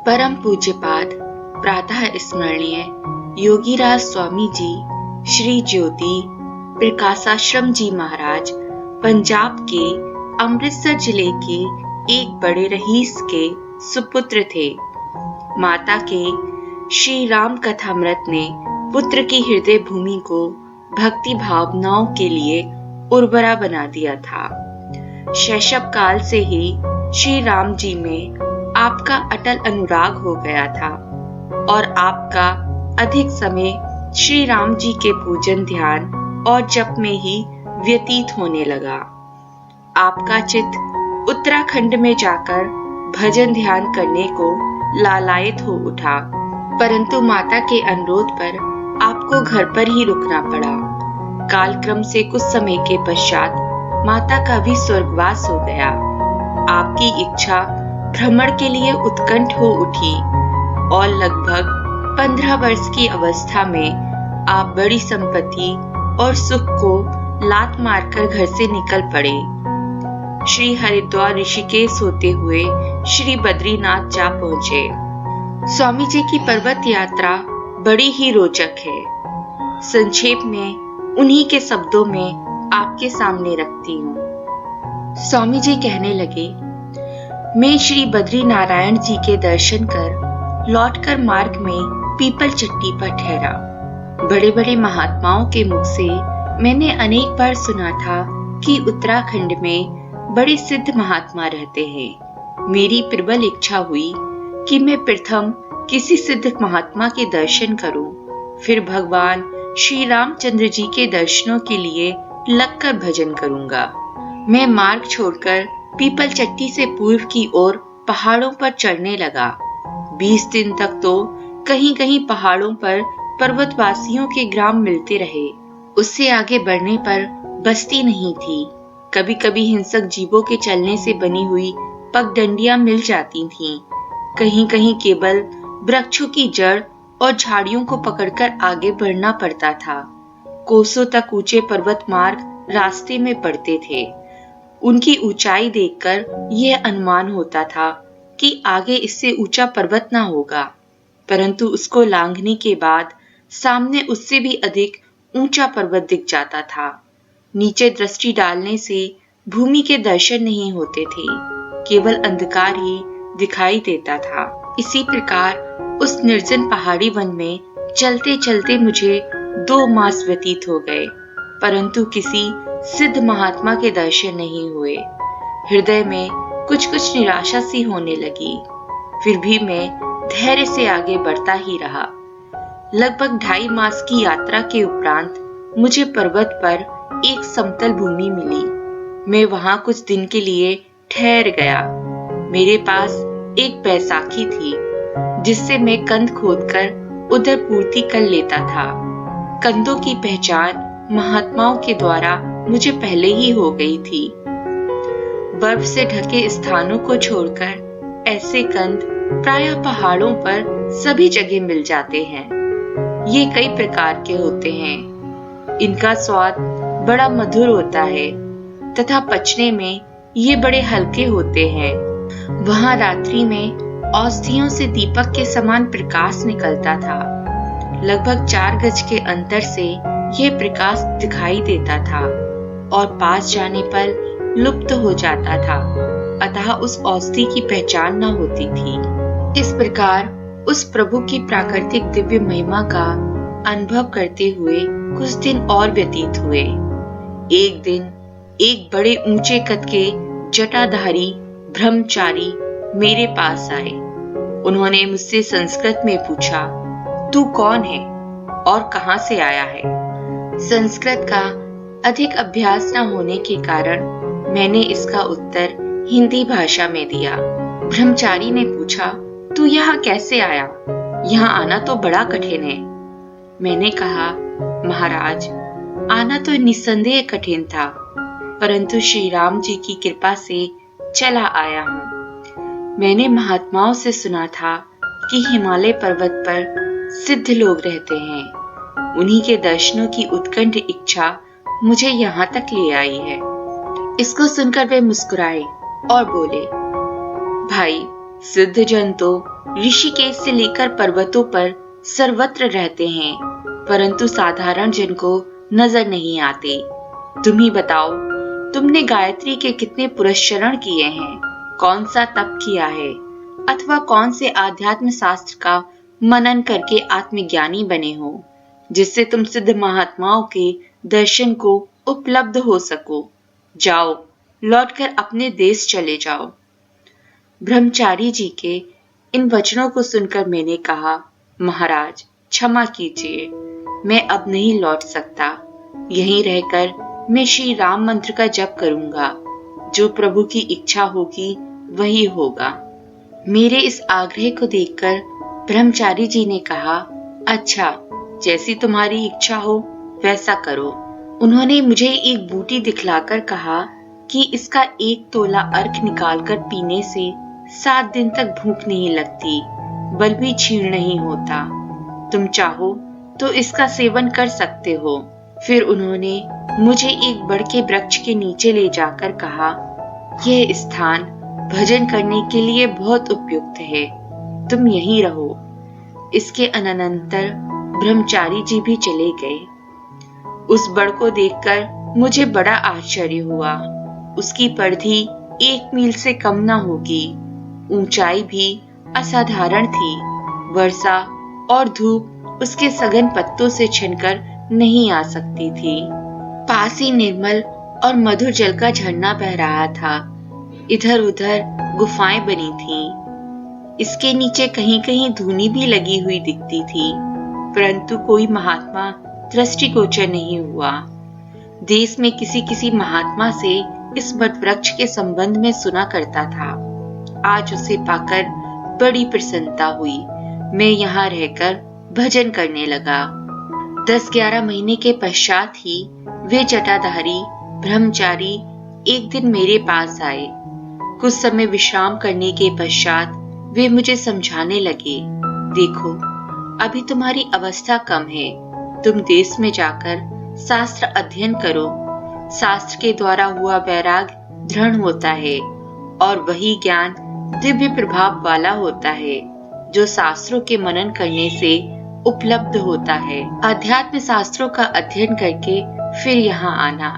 परम पूज्यपाद प्रातः स्मरणीय योगीराज स्वामी जी श्री ज्योति प्रकाशाश्रम जी महाराज पंजाब के अमृतसर जिले के एक बड़े रईस के सुपुत्र थे। माता के श्री राम कथामृत ने पुत्र की हृदय भूमि को भक्ति भावनाओं के लिए उर्वरा बना दिया था। शैशव काल से ही श्री राम जी में आपका अटल अनुराग हो गया था और आपका अधिक समय श्री राम जी के पूजन ध्यान और जप में ही व्यतीत होने लगा। आपका चित्त उत्तराखंड में जाकर भजन ध्यान करने को लालायित हो उठा, परंतु माता के अनुरोध पर आपको घर पर ही रुकना पड़ा। कालक्रम से कुछ समय के पश्चात माता का भी स्वर्गवास हो गया। आपकी इच्छा भ्रमण के लिए उत्कंठ हो उठी और लगभग 15 वर्ष की अवस्था में आप बड़ी संपत्ति और सुख को लात मारकर घर से निकल पड़े। श्री हरिद्वार ऋषिकेश होते हुए श्री बद्रीनाथ जा पहुंचे। स्वामी जी की पर्वत यात्रा बड़ी ही रोचक है। संक्षेप में उन्हीं के शब्दों में आपके सामने रखती हूँ। स्वामी जी कहने लगे, मैं श्री बद्री नारायण जी के दर्शन कर लौटकर मार्ग में पीपल चट्टी पर ठहरा। बड़े बड़े महात्माओं के मुख से मैंने अनेक बार सुना था कि उत्तराखंड में बड़े सिद्ध महात्मा रहते हैं। मेरी प्रबल इच्छा हुई कि मैं प्रथम किसी सिद्ध महात्मा के दर्शन करूं, फिर भगवान श्री रामचंद्र जी के दर्शनों के लिए लगकर भजन करूंगा। मैं मार्ग छोड़कर पीपल चट्टी से पूर्व की ओर पहाड़ों पर चढ़ने लगा। 20 दिन तक तो कहीं कहीं पहाड़ों पर पर्वतवासियों के ग्राम मिलते रहे। उससे आगे बढ़ने पर बस्ती नहीं थी। कभी कभी हिंसक जीवों के चलने से बनी हुई पगडंडियां मिल जाती थीं। कहीं कहीं केवल वृक्षों की जड़ और झाड़ियों को पकड़कर आगे बढ़ना पड़ता था। कोसों तक ऊंचे पर्वत मार्ग रास्ते में पड़ते थे। उनकी ऊंचाई देखकर यह अनुमान होता था कि आगे इससे ऊंचा पर्वत ना होगा, परंतु उसको लांघने के बाद सामने उससे भी अधिक ऊंचा पर्वत दिख जाता था। नीचे दृष्टि डालने से भूमि के दर्शन नहीं होते थे, केवल अंधकार ही दिखाई देता था। इसी प्रकार उस निर्जन पहाड़ी वन में चलते चलते मुझे 2 मास व्यतीत हो गए, परंतु किसी सिद्ध महात्मा के दर्शन नहीं हुए। हृदय में कुछ कुछ निराशा सी होने लगी। फिर भी मैं धैर्य से आगे बढ़ता ही रहा। लगभग 2.5 मास की यात्रा के उपरांत मुझे पर्वत पर एक समतल भूमि मिली। मैं वहां कुछ दिन के लिए ठहर गया। मेरे पास एक बैसाखी थी जिससे मैं कंद खोदकर उधर पूर्ति कर लेता था। कंदों की पहचान महात्माओं के द्वारा मुझे पहले ही हो गई थी। बर्फ से ढके स्थानों को छोड़कर ऐसे कंद प्रायः पहाड़ों पर सभी जगह मिल जाते हैं। ये कई प्रकार के होते हैं। इनका स्वाद बड़ा मधुर होता है तथा पचने में ये बड़े हल्के होते हैं। वहां रात्रि में औषधियों से दीपक के समान प्रकाश निकलता था। लगभग 4 गज के अंतर से यह प्रकाश दिखाई देता था और पास जाने पर लुप्त हो जाता था, अतः उस औषधि की पहचान न होती थी। इस प्रकार उस प्रभु की प्राकृतिक दिव्य महिमा का अनुभव करते हुए कुछ दिन और व्यतीत हुए। एक दिन एक बड़े ऊंचे कद के जटाधारी ब्रह्मचारी मेरे पास आए। उन्होंने मुझसे संस्कृत में पूछा, तू कौन है और कहां से आया है? संस्कृत का अधिक अभ्यास न होने के कारण मैंने इसका उत्तर हिंदी भाषा में दिया। ब्रह्मचारी ने पूछा, तू यहाँ कैसे आया? यहाँ आना तो बड़ा कठिन है। मैंने कहा, महाराज, आना तो निस्संदेह कठिन था, परंतु श्री राम जी की कृपा से चला आया हूँ। मैंने महात्माओं से सुना था कि हिमालय पर्वत पर सिद्ध लोग रहते हैं। उन्हीं के दर्शनों की उत्कंठ इच्छा मुझे यहाँ तक ले आई है। इसको सुनकर वे मुस्कुराए और बोले, भाई, सिद्ध जन तो ऋषिकेश से लेकर पर्वतों पर सर्वत्र रहते हैं, परंतु साधारण जन को नजर नहीं आते। तुम ही बताओ, तुमने गायत्री के कितने पुरस्चरण किए हैं, कौन सा तप किया है, अथवा कौन से आध्यात्म शास्त्र का मनन करके आत्मज्ञानी बने हो, जिससे तुम सिद्ध महात्माओं के दर्शन को उपलब्ध हो सको। जाओ, लौटकर अपने देश चले जाओ। ब्रह्मचारी जी के इन वचनों को सुनकर मैंने कहा, महाराज क्षमा कीजिए, मैं अब नहीं लौट सकता। यहीं रहकर मैं श्री राम मंत्र का जप करूंगा। जो प्रभु की इच्छा होगी वही होगा। मेरे इस आग्रह को देखकर ब्रह्मचारी जी ने कहा, अच्छा, जैसी तुम्हारी इच्छा हो वैसा करो। उन्होंने मुझे एक बूटी दिखलाकर कहा कि इसका 1 तोला अर्क निकालकर पीने से 7 दिन तक भूख नहीं लगती, बल भी क्षीण नहीं होता। तुम चाहो तो इसका सेवन कर सकते हो। फिर उन्होंने मुझे एक बड़ के वृक्ष के नीचे ले जाकर कहा, यह स्थान भजन करने के लिए बहुत उपयुक्त है, तुम यहीं रहो। इसके अनंतर ब्रह्मचारी जी भी चले गए। उस बड़ को देखकर मुझे बड़ा आश्चर्य हुआ। उसकी परिधि 1 मील से कम न होगी, ऊंचाई भी असाधारण थी। वर्षा और धूप उसके सघन पत्तों से छिनकर नहीं आ सकती थी। पास ही निर्मल और मधुर जल का झरना बह रहा था। इधर उधर गुफाएं बनी थीं। इसके नीचे कहीं कहीं धूनी भी लगी हुई दिखती थी, परंतु कोई महात्मा दृष्टिगोचर नहीं हुआ। देश में किसी किसी महात्मा से इस वट वृक्ष के संबंध में सुना करता था। आज उसे पाकर बड़ी प्रसन्नता हुई। मैं यहाँ रहकर भजन करने लगा। 10-11 महीने के पश्चात ही वे जटाधारी ब्रह्मचारी एक दिन मेरे पास आए। कुछ समय विश्राम करने के पश्चात वे मुझे समझाने लगे, देखो, अभी तुम्हारी अवस्था कम है, तुम देश में जाकर शास्त्र अध्ययन करो। शास्त्र के द्वारा हुआ वैराग दृढ़ होता है और वही ज्ञान दिव्य प्रभाव वाला होता है जो शास्त्रों के मनन करने से उपलब्ध होता है। अध्यात्म शास्त्रों का अध्ययन करके फिर यहाँ आना।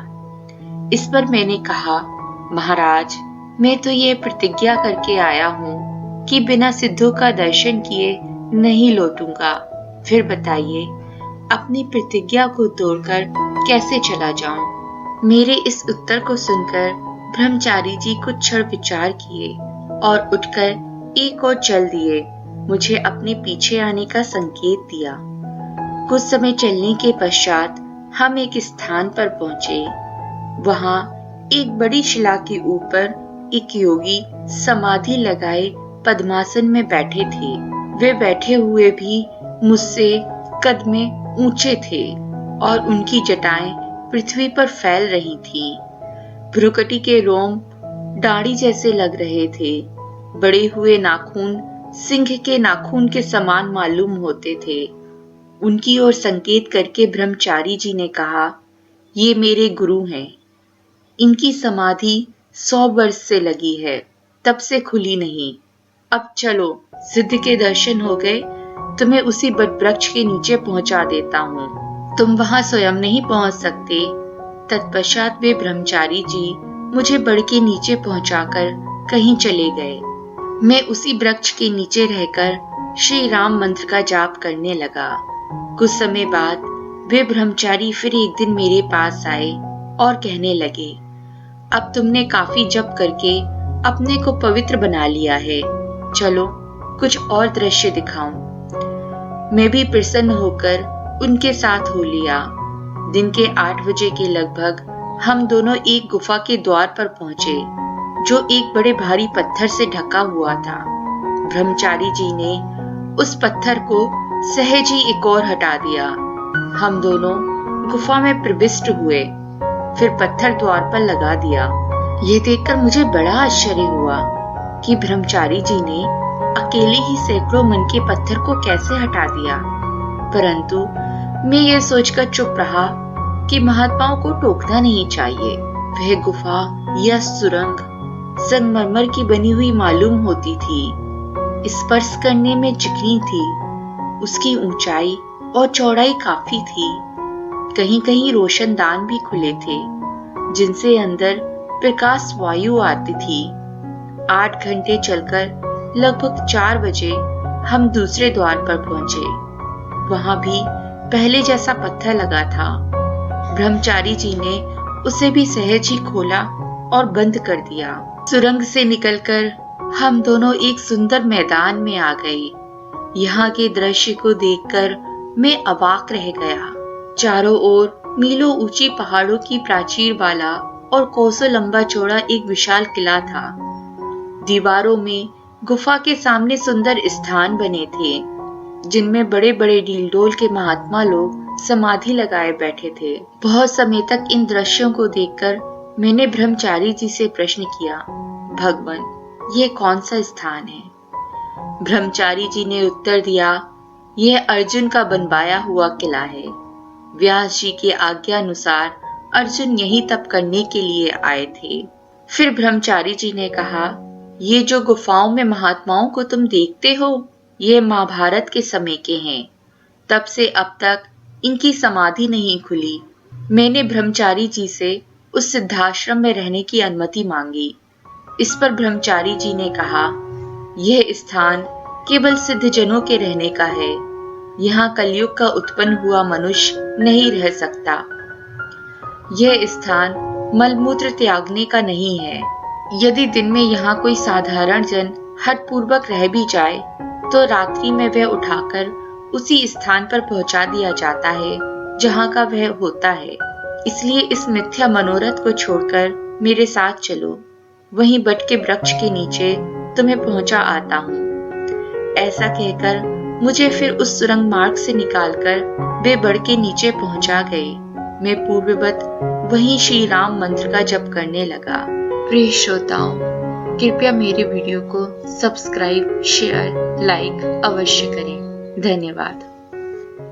इस पर मैंने कहा, महाराज, मैं तो ये प्रतिज्ञा करके आया हूँ कि बिना सिद्धों का दर्शन किए नहीं लौटूंगा। फिर बताइए, अपनी प्रतिज्ञा को तोड़कर कैसे चला जाऊं? मेरे इस उत्तर को सुनकर ब्रह्मचारी जी कुछ क्षण विचार किए और उठकर एक और चल दिए। मुझे अपने पीछे आने का संकेत दिया। कुछ समय चलने के पश्चात हम एक स्थान पर पहुंचे। वहां एक बड़ी शिला के ऊपर एक योगी समाधि लगाए पद्मासन में बैठे थे। वे बैठे हुए भी मुझसे कद में ऊंचे थे और उनकी जटाएं पृथ्वी पर फैल रही थीं। भ्रुकटी के रोम दाढ़ी जैसे लग रहे थे। बड़े हुए नाखून सिंह के नाखून के समान मालूम होते थे। उनकी ओर संकेत करके ब्रह्मचारी जी ने कहा, ये मेरे गुरु हैं। इनकी समाधि 100 वर्ष से लगी है, तब से खुली नहीं। अब चलो, सिद्ध के दर्शन हो गए, तुम्हें उसी बट वृक्ष के नीचे पहुंचा देता हूँ। तुम वहां स्वयं नहीं पहुंच सकते। तत्पश्चात वे ब्रह्मचारी जी मुझे बड़ के नीचे पहुंचाकर कहीं चले गए। मैं उसी वृक्ष के नीचे रहकर श्री राम मंत्र का जाप करने लगा। कुछ समय बाद वे ब्रह्मचारी फिर एक दिन मेरे पास आए और कहने लगे, अब तुमने काफी जप करके अपने को पवित्र बना लिया है, चलो कुछ और दृश्य दिखाऊं। मैं भी प्रसन्न होकर उनके साथ हो लिया। दिन के 8 बजे के लगभग हम दोनों एक गुफा के द्वार पर पहुंचे, जो एक बड़े भारी पत्थर से ढका हुआ था। ब्रह्मचारी जी ने उस पत्थर को सहज ही एक और हटा दिया। हम दोनों गुफा में प्रविष्ट हुए, फिर पत्थर द्वार पर लगा दिया। ये देखकर मुझे बड़ा आश्चर्य हुआ कि ब्रह्मचारी जी ने अकेले ही सैकड़ों मन के पत्थर को कैसे हटा दिया। परंतु मैं ये सोचकर चुप रहा कि महात्माओं को टोकना नहीं चाहिए। वह गुफा या सुरंग संगमरमर की बनी हुई मालूम होती थी। स्पर्श करने में चिकनी थी। उसकी ऊंचाई और चौड़ाई काफी थी। कहीं कहीं रोशनदान भी खुले थे, जिनसे अंदर प्रकाश वायु आती थी। 8 घंटे चलकर लगभग 4 बजे हम दूसरे द्वार पर पहुंचे। वहां भी पहले जैसा पत्थर लगा था। ब्रह्मचारी जी ने उसे भी सहज ही खोला और बंद कर दिया। सुरंग से निकलकर हम दोनों एक सुंदर मैदान में आ गए। यहाँ के दृश्य को देखकर मैं अवाक रह गया। चारों ओर मीलों ऊंची पहाड़ों की प्राचीर वाला और कोसों लंबा चौड़ा एक विशाल किला था। दीवारों में गुफा के सामने सुंदर स्थान बने थे, जिनमें बड़े बड़े डीलडोल के महात्मा लोग समाधि लगाए बैठे थे। बहुत समय तक इन दृश्यों को देखकर मैंने ब्रह्मचारी जी से प्रश्न किया, भगवान, ये कौन सा स्थान है? ब्रह्मचारी जी ने उत्तर दिया, यह अर्जुन का बनवाया हुआ किला है। व्यास जी की आज्ञा अनुसार अर्जुन यही तप करने के लिए आए थे। फिर ब्रह्मचारी जी ने कहा, ये जो गुफाओं में महात्माओं को तुम देखते हो, ये महाभारत के समय के हैं। तब से अब तक इनकी समाधि नहीं खुली। मैंने ब्रह्मचारी जी से उस सिद्धाश्रम में रहने की अनुमति मांगी। इस पर ब्रह्मचारी जी ने कहा, यह स्थान केवल सिद्धजनों के रहने का है। यहाँ कलयुग का उत्पन्न हुआ मनुष्य नहीं रह सकता। यह स्थान मलमूत्र त्यागने का नहीं है। यदि दिन में यहाँ कोई साधारण जन हठपूर्वक रह भी जाए तो रात्रि में वह उठाकर उसी स्थान पर पहुंचा दिया जाता है जहाँ का वह होता है। इसलिए इस मिथ्या मनोरथ को छोड़कर मेरे साथ चलो। वहीं बट के वृक्ष के नीचे तुम्हें पहुंचा आता हूँ। ऐसा कहकर मुझे फिर उस सुरंग मार्ग से निकालकर वे बड़ के नीचे पहुंचा गए। मैं पूर्ववत वहीं श्री राम मंत्र का जप करने लगा। प्रिय श्रोताओं, कृपया मेरे वीडियो को सब्सक्राइब, शेयर, लाइक अवश्य करें। धन्यवाद।